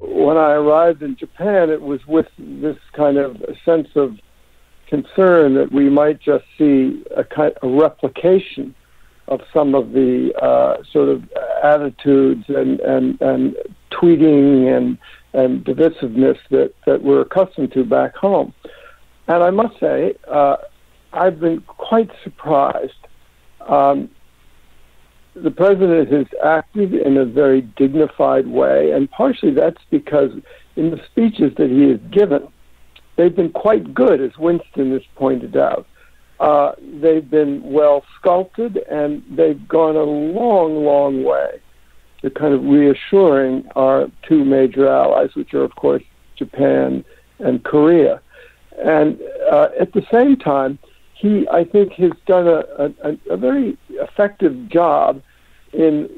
When I arrived in Japan, it was with this kind of sense of concern that we might just see a replication of some of the sort of attitudes and tweeting and divisiveness that we're accustomed to back home. And I must say, I've been quite surprised. The president has acted in a very dignified way, and partially that's because in the speeches that he has given, they've been quite good, as Winston has pointed out. They've been well sculpted, and they've gone a long, long way to kind of reassuring our two major allies, which are, of course, Japan and Korea. And at the same time, he, I think, has done a very effective job in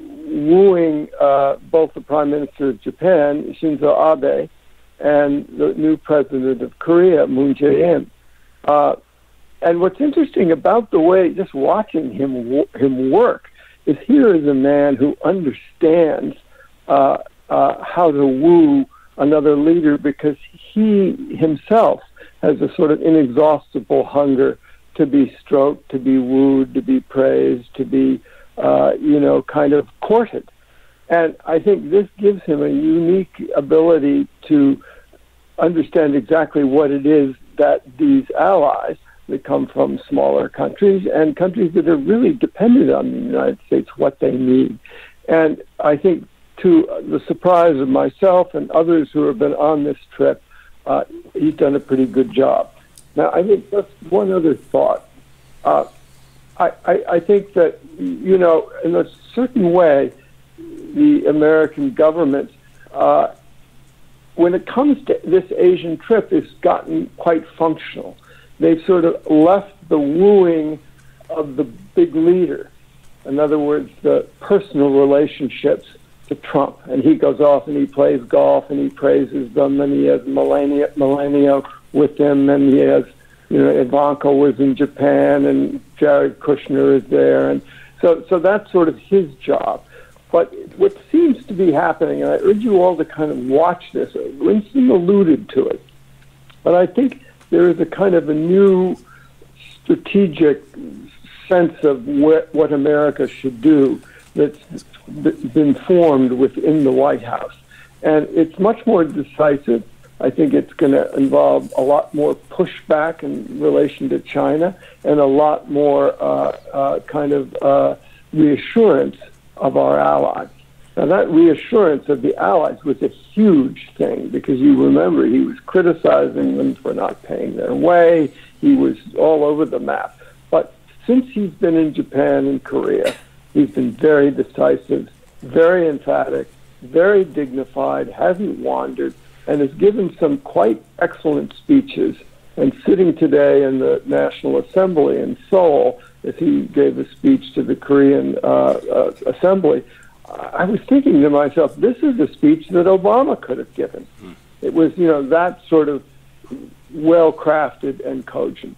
wooing both the Prime Minister of Japan, Shinzo Abe, and the new president of Korea, Moon Jae-in. And what's interesting about the way, just watching him work, is here is a man who understands how to woo another leader, because he himself has a sort of inexhaustible hunger to be stroked, to be wooed, to be praised, to be, kind of courted. And I think this gives him a unique ability to understand exactly what it is that these allies that come from smaller countries and countries that are really dependent on the United States, what they need. And I think, to the surprise of myself and others who have been on this trip, he's done a pretty good job. Now, I think just one other thought. I think that, in a certain way, the American government, when it comes to this Asian trip, has gotten quite functional. They've sort of left the wooing of the big leader, in other words, the personal relationships, to Trump. And he goes off and he plays golf and he praises them, and he has Melania with him, and he has, Ivanka was in Japan and Jared Kushner is there. And so that's sort of his job. But what seems to be happening, and I urge you all to kind of watch this, Winston alluded to it, but I think there is a kind of a new strategic sense of what America should do that's been formed within the White House. And it's much more decisive. I think it's going to involve a lot more pushback in relation to China and a lot more reassurance of our allies. Now, that reassurance of the Allies was a huge thing, because you remember he was criticizing them for not paying their way. He was all over the map. But since he's been in Japan and Korea, he's been very decisive, very emphatic, very dignified, hasn't wandered, and has given some quite excellent speeches. And sitting today in the National Assembly in Seoul, as he gave a speech to the Korean Assembly, I was thinking to myself, this is a speech that Obama could have given. It was, that sort of well-crafted and cogent.